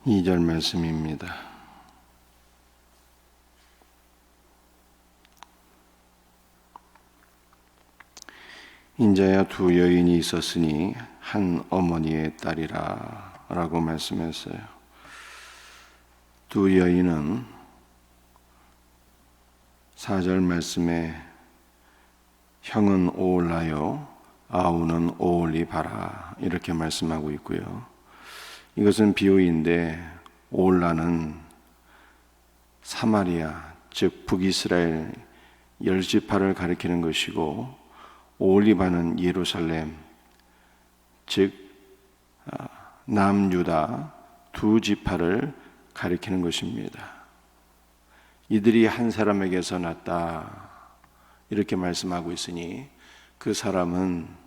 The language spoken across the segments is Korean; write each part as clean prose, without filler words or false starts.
2절 말씀입니다. 인자야 두 여인이 있었으니 한 어머니의 딸이라 라고 말씀했어요. 두 여인은 4절 말씀에 형은 오올라요 아우는 오올리바라 이렇게 말씀하고 있고요. 이것은 비유인데 오올라는 사마리아 즉 북이스라엘 10지파를 가리키는 것이고 오올리바는 예루살렘 즉 남유다 두 지파를 가리키는 것입니다. 이들이 한 사람에게서 났다 이렇게 말씀하고 있으니 그 사람은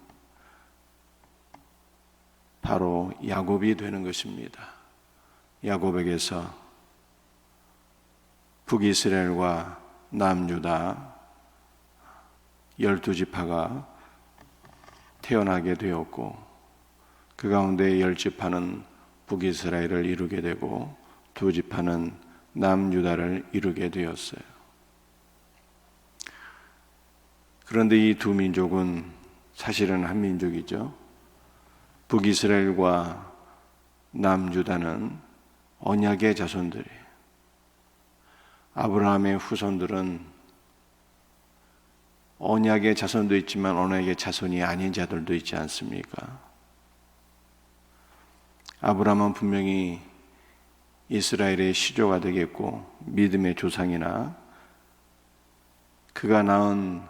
바로 야곱이 되는 것입니다. 야곱에게서 북이스라엘과 남유다 12지파가 태어나게 되었고 그 가운데 10지파는 북이스라엘을 이루게 되고 두 지파는 남유다를 이루게 되었어요. 그런데 이 두 민족은 사실은 한 민족이죠. 북이스라엘과 남유다는 언약의 자손들이에요. 아브라함의 후손들은 언약의 자손도 있지만 언약의 자손이 아닌 자들도 있지 않습니까? 아브라함은 분명히 이스라엘의 시조가 되겠고 믿음의 조상이나 그가 낳은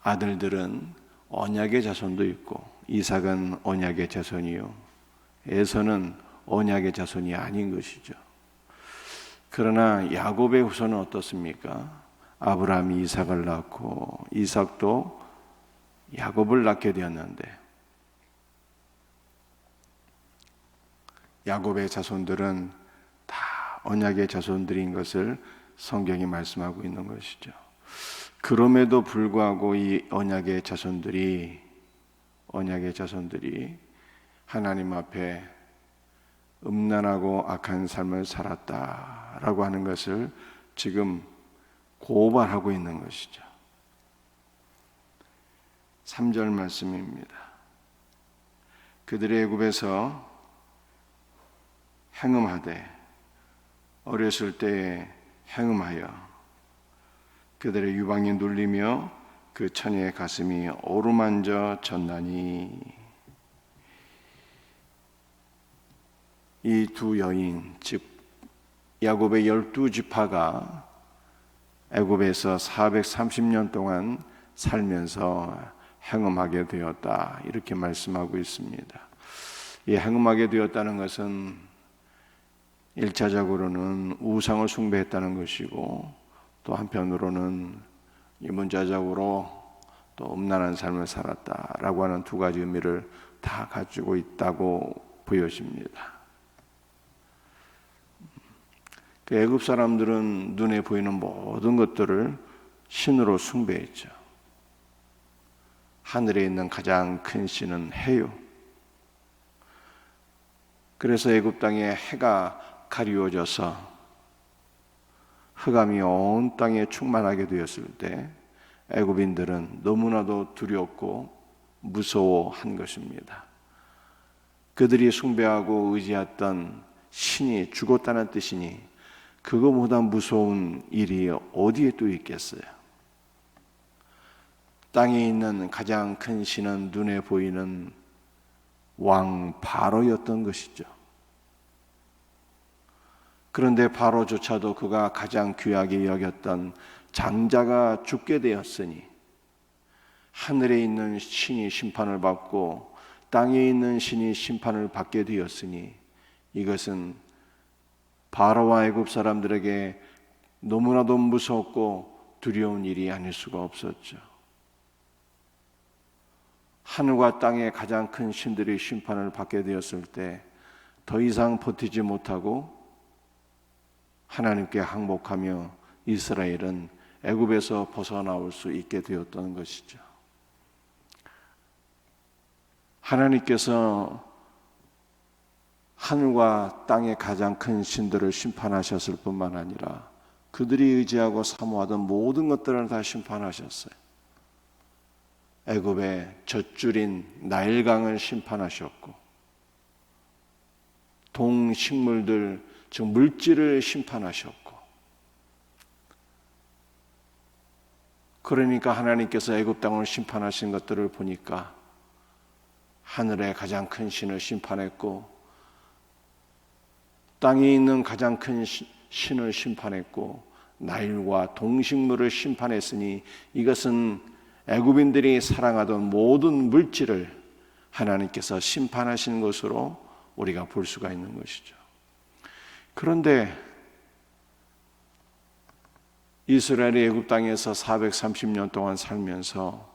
아들들은 언약의 자손도 있고 이삭은 언약의 자손이요 에서는 언약의 자손이 아닌 것이죠. 그러나 야곱의 후손은 어떻습니까? 아브라함이 이삭을 낳고 이삭도 야곱을 낳게 되었는데 야곱의 자손들은 다 언약의 자손들인 것을 성경이 말씀하고 있는 것이죠. 그럼에도 불구하고 이 언약의 자손들이 하나님 앞에 음란하고 악한 삶을 살았다라고 하는 것을 지금 고발하고 있는 것이죠. 3절 말씀입니다. 그들의 애굽에서 행음하되 어렸을 때에 행음하여 그들의 유방이 눌리며 그 처녀의 가슴이 어루만져 졌나니 이 두 여인 즉 야곱의 12지파가 애굽에서 430년 동안 살면서 행음하게 되었다 이렇게 말씀하고 있습니다. 이 행음하게 되었다는 것은 1차적으로는 우상을 숭배했다는 것이고 또 한편으로는 이문자적으로 또 음란한 삶을 살았다라고 하는 두 가지 의미를 다 가지고 있다고 보여집니다. 그 애굽 사람들은 눈에 보이는 모든 것들을 신으로 숭배했죠. 하늘에 있는 가장 큰 신은 해요. 그래서 애굽 땅에 해가 가리워져서 흑암이 온 땅에 충만하게 되었을 때 애굽인들은 너무나도 두렵고 무서워한 것입니다. 그들이 숭배하고 의지했던 신이 죽었다는 뜻이니 그거보다 무서운 일이 어디에 또 있겠어요? 땅에 있는 가장 큰 신은 눈에 보이는 왕 바로였던 것이죠. 그런데 바로조차도 그가 가장 귀하게 여겼던 장자가 죽게 되었으니 하늘에 있는 신이 심판을 받고 땅에 있는 신이 심판을 받게 되었으니 이것은 바로와 애굽 사람들에게 너무나도 무섭고 두려운 일이 아닐 수가 없었죠. 하늘과 땅의 가장 큰 신들이 심판을 받게 되었을 때 더 이상 버티지 못하고 하나님께 항복하며 이스라엘은 애굽에서 벗어나올 수 있게 되었던 것이죠. 하나님께서 하늘과 땅의 가장 큰 신들을 심판하셨을 뿐만 아니라 그들이 의지하고 사모하던 모든 것들을 다 심판하셨어요. 애굽의 젖줄인 나일강을 심판하셨고, 동식물들, 즉 물질을 심판하셨고, 그러니까 하나님께서 애굽 땅을 심판하신 것들을 보니까 하늘의 가장 큰 신을 심판했고, 땅에 있는 가장 큰 신을 심판했고, 나일과 동식물을 심판했으니 이것은 애굽인들이 사랑하던 모든 물질을 하나님께서 심판하신 것으로 우리가 볼 수가 있는 것이죠. 그런데 이스라엘이 애굽 땅에서 430년 동안 살면서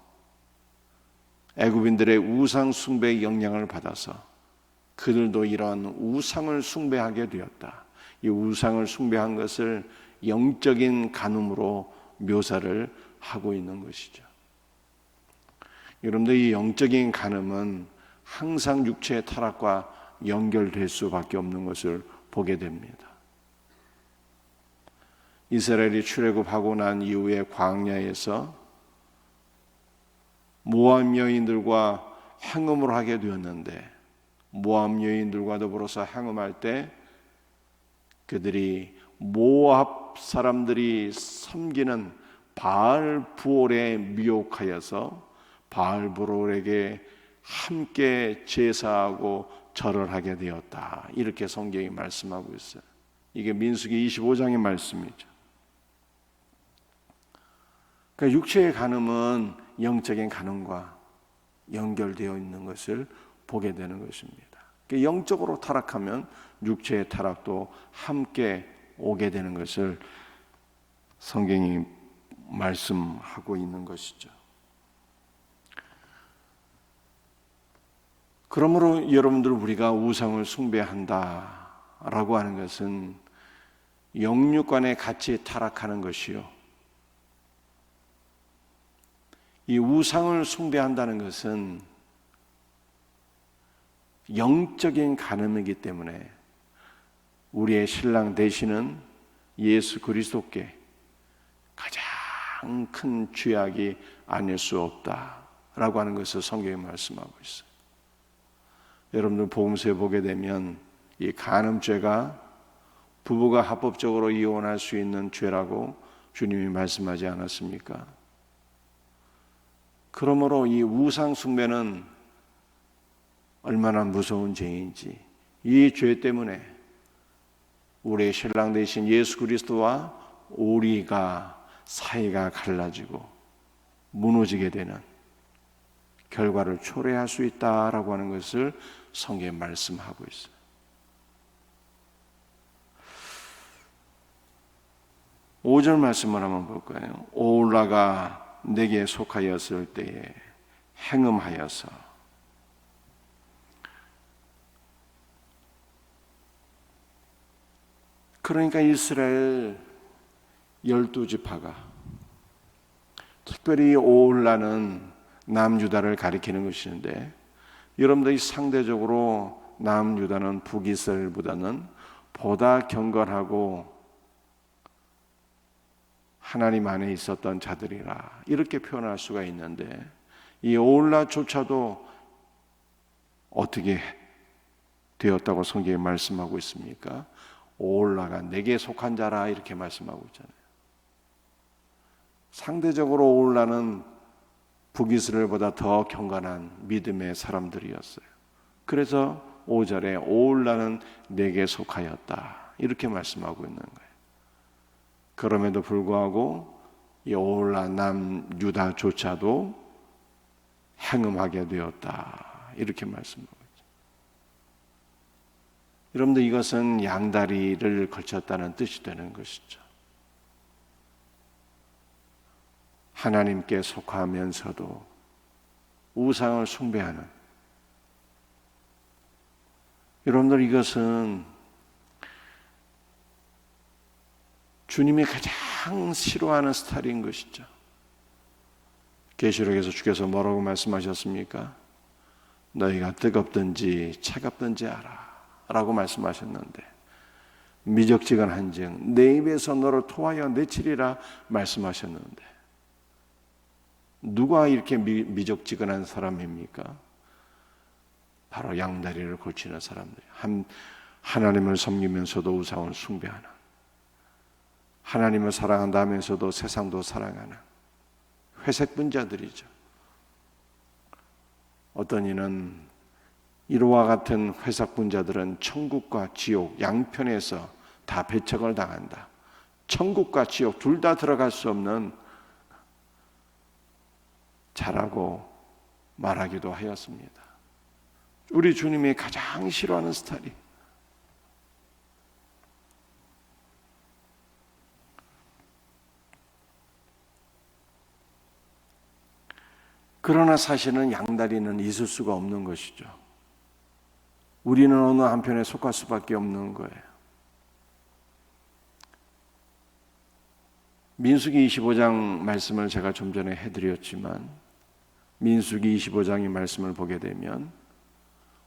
애굽인들의 우상 숭배의 영향을 받아서 그들도 이러한 우상을 숭배하게 되었다. 이 우상을 숭배한 것을 영적인 간음으로 묘사를 하고 있는 것이죠. 여러분들, 이 영적인 간음은 항상 육체의 타락과 연결될 수밖에 없는 것을 보게 됩니다. 이스라엘이 출애굽하고 난 이후에 광야에서 모압 여인들과 행음을 하게 되었는데, 모압 여인들과 더불어서 행음할 때 그들이 모압 사람들이 섬기는 바알 부올에 미혹하여서 바알 부올에게 함께 제사하고 절을 하게 되었다. 이렇게 성경이 말씀하고 있어요. 이게 민수기 25장의 말씀이죠. 그러니까 육체의 간음은 영적인 간음과 연결되어 있는 것을 보게 되는 것입니다. 그러니까 영적으로 타락하면 육체의 타락도 함께 오게 되는 것을 성경이 말씀하고 있는 것이죠. 그러므로 여러분들, 우리가 우상을 숭배한다라고 하는 것은 영육간에 같이 타락하는 것이요, 이 우상을 숭배한다는 것은 영적인 간음이기 때문에 우리의 신랑 되시는 예수 그리스도께 가장 큰 죄악이 아닐 수 없다라고 하는 것을 성경이 말씀하고 있어요. 여러분들 복음서에 보게 되면 이 간음죄가 부부가 합법적으로 이혼할 수 있는 죄라고 주님이 말씀하지 않았습니까? 그러므로 이 우상 숭배는 얼마나 무서운 죄인지, 이 죄 때문에 우리의 신랑 되신 예수 그리스도와 우리가 사이가 갈라지고 무너지게 되는 결과를 초래할 수 있다라고 하는 것을 성경에 말씀하고 있어요. 오 절 말씀을 한번 볼까요? 오홀라가 내게 속하였을 때에 행음하여서. 그러니까 이스라엘 12지파가, 특별히 오홀라는 남유다를 가리키는 것인데, 여러분들이 상대적으로 남유다는 북이스라엘보다는 보다 경건하고 하나님 안에 있었던 자들이라, 이렇게 표현할 수가 있는데, 이 오홀라조차도 어떻게 되었다고 성경에 말씀하고 있습니까? 오홀라가 내게 속한 자라, 이렇게 말씀하고 있잖아요. 상대적으로 오홀라는 북이스라엘보다 더 경건한 믿음의 사람들이었어요. 그래서 5절에 오홀라는 내게 속하였다, 이렇게 말씀하고 있는 거예요. 그럼에도 불구하고 이 오홀라 남유다조차도 행음하게 되었다, 이렇게 말씀하고 있죠. 여러분들, 이것은 양다리를 걸쳤다는 뜻이 되는 것이죠. 하나님께 속하면서도 우상을 숭배하는, 여러분들, 이것은 주님이 가장 싫어하는 스타일인 것이죠. 계시록에서 주께서 뭐라고 말씀하셨습니까? 너희가 뜨겁든지 차갑든지 알아, 라고 말씀하셨는데, 미적지근한즉 내 입에서 너를 토하여 내치리라 말씀하셨는데, 누가 이렇게 미적지근한 사람입니까? 바로 양다리를 걸치는 사람들, 하나님을 섬기면서도 우상을 숭배하는, 하나님을 사랑한다 하면서도 세상도 사랑하는 회색 분자들이죠. 어떤 이는 이와 같은 회색 분자들은 천국과 지옥 양편에서 다 배척을 당한다, 천국과 지옥 둘 다 들어갈 수 없는 자라고 말하기도 하였습니다. 우리 주님이 가장 싫어하는 스타일이, 그러나 사실은 양다리는 있을 수가 없는 것이죠. 우리는 어느 한편에 속할 수밖에 없는 거예요. 민수기 25장 말씀을 제가 좀 전에 해드렸지만, 민수기 25장의 말씀을 보게 되면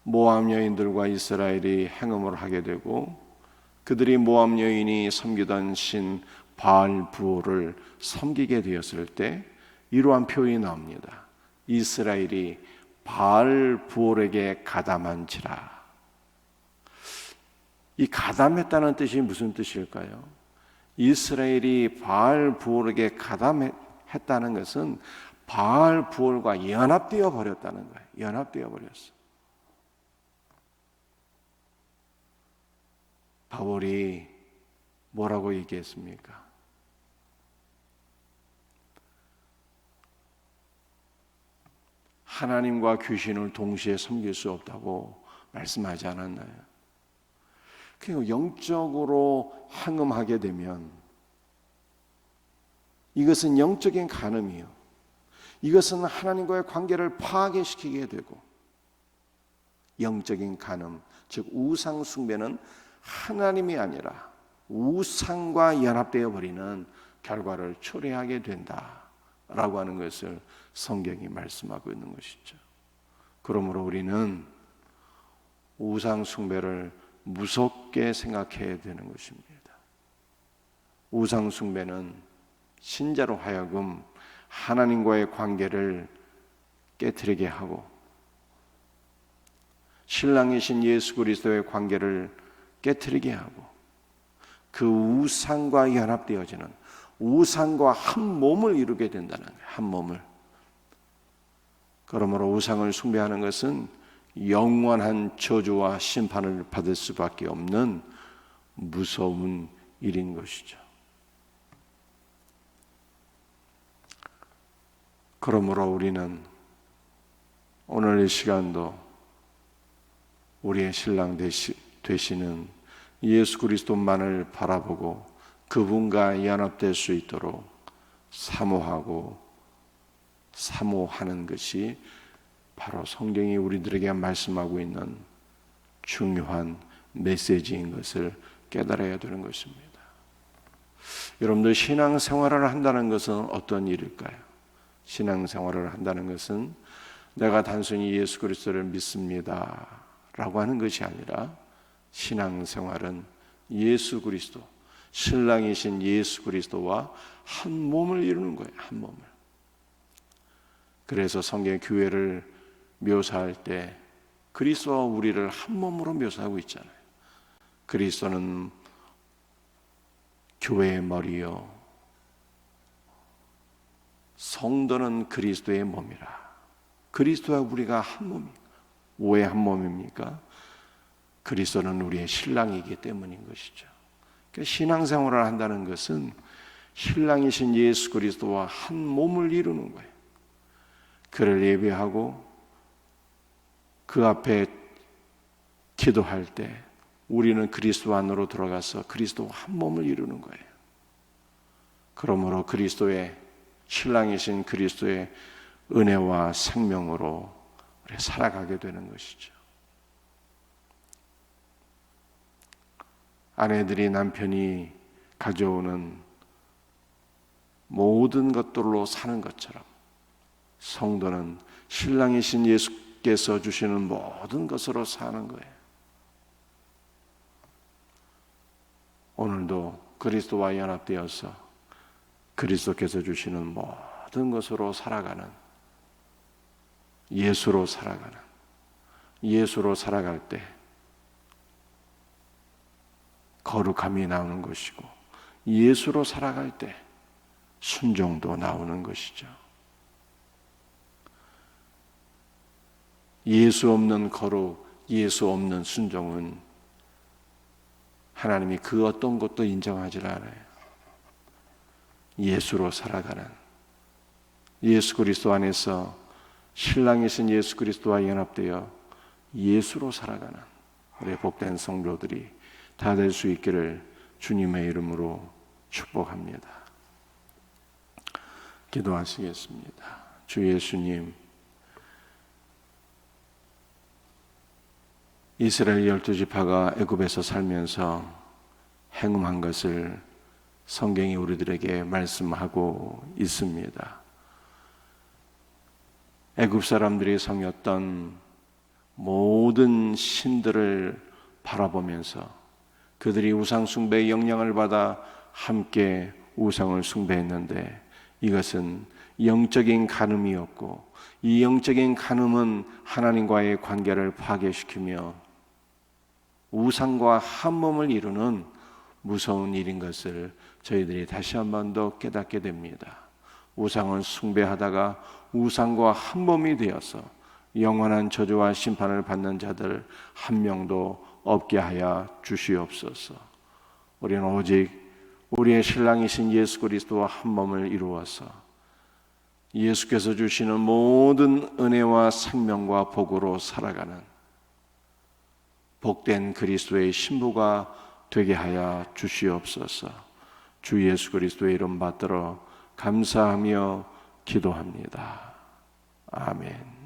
모압 여인들과 이스라엘이 행음을 하게 되고, 그들이 모압 여인이 섬기던 신 바알 부호를 섬기게 되었을 때 이러한 표현이 나옵니다. 이스라엘이 바알 부올에게 가담한지라. 이 가담했다는 뜻이 무슨 뜻일까요? 이스라엘이 바알 부올에게 가담했다는 것은 바알 부올과 연합되어 버렸다는 거예요. 연합되어 버렸어. 바울이 뭐라고 얘기했습니까? 하나님과 귀신을 동시에 섬길 수 없다고 말씀하지 않았나요? 그리고 영적으로 행음하게 되면 이것은 영적인 간음이요, 이것은 하나님과의 관계를 파괴시키게 되고, 영적인 간음, 즉 우상 숭배는 하나님이 아니라 우상과 연합되어 버리는 결과를 초래하게 된다라고 하는 것을 성경이 말씀하고 있는 것이죠. 그러므로 우리는 우상 숭배를 무섭게 생각해야 되는 것입니다. 우상 숭배는 신자로 하여금 하나님과의 관계를 깨트리게 하고, 신랑이신 예수 그리스도의 관계를 깨트리게 하고, 그 우상과 연합되어지는, 우상과 한 몸을 이루게 된다는 거예요. 한 몸을. 그러므로 우상을 숭배하는 것은 영원한 저주와 심판을 받을 수밖에 없는 무서운 일인 것이죠. 그러므로 우리는 오늘 이 시간도 우리의 신랑 되시는 예수 그리스도만을 바라보고 그분과 연합될 수 있도록 사모하는 것이 바로 성경이 우리들에게 말씀하고 있는 중요한 메시지인 것을 깨달아야 되는 것입니다. 여러분들, 신앙생활을 한다는 것은 어떤 일일까요? 신앙생활을 한다는 것은 내가 단순히 예수 그리스도를 믿습니다 라고 하는 것이 아니라, 신앙생활은 예수 그리스도, 신랑이신 예수 그리스도와 한 몸을 이루는 거예요. 한 몸을. 그래서 성경 교회를 묘사할 때 그리스도와 우리를 한 몸으로 묘사하고 있잖아요. 그리스도는 교회의 머리요, 성도는 그리스도의 몸이라. 그리스도와 우리가 한 몸입니다. 왜 한 몸입니까? 그리스도는 우리의 신랑이기 때문인 것이죠. 그러니까 신앙생활을 한다는 것은 신랑이신 예수 그리스도와 한 몸을 이루는 거예요. 그를 예배하고 그 앞에 기도할 때 우리는 그리스도 안으로 들어가서 그리스도와 한 몸을 이루는 거예요. 그러므로 그리스도의, 신랑이신 그리스도의 은혜와 생명으로 우리 살아가게 되는 것이죠. 아내들이 남편이 가져오는 모든 것들로 사는 것처럼, 성도는 신랑이신 예수께서 주시는 모든 것으로 사는 거예요. 오늘도 그리스도와 연합되어서 그리스도께서 주시는 모든 것으로 살아가는, 예수로 살아갈 때 거룩함이 나오는 것이고, 예수로 살아갈 때 순종도 나오는 것이죠. 예수 없는 거룩, 예수 없는 순종은 하나님이 그 어떤 것도 인정하지 않아요. 예수로 살아가는, 예수 그리스도 안에서 신랑이신 예수 그리스도와 연합되어 예수로 살아가는 우리 복된 성도들이 다 될 수 있기를 주님의 이름으로 축복합니다. 기도하시겠습니다. 주 예수님, 이스라엘 12지파가 애굽에서 살면서 행음한 것을 성경이 우리들에게 말씀하고 있습니다. 애굽 사람들이 섬겼던 모든 신들을 바라보면서 그들이 우상 숭배의 영향을 받아 함께 우상을 숭배했는데, 이것은 영적인 간음이었고, 이 영적인 간음은 하나님과의 관계를 파괴시키며 우상과 한 몸을 이루는 무서운 일인 것을 저희들이 다시 한 번 더 깨닫게 됩니다. 우상을 숭배하다가 우상과 한 몸이 되어서 영원한 저주와 심판을 받는 자들 한 명도 없게 하여 주시옵소서. 우리는 오직 우리의 신랑이신 예수 그리스도와 한 몸을 이루어서 예수께서 주시는 모든 은혜와 생명과 복으로 살아가는 복된 그리스도의 신부가 되게 하여 주시옵소서. 주 예수 그리스도의 이름 받들어 감사하며 기도합니다. 아멘.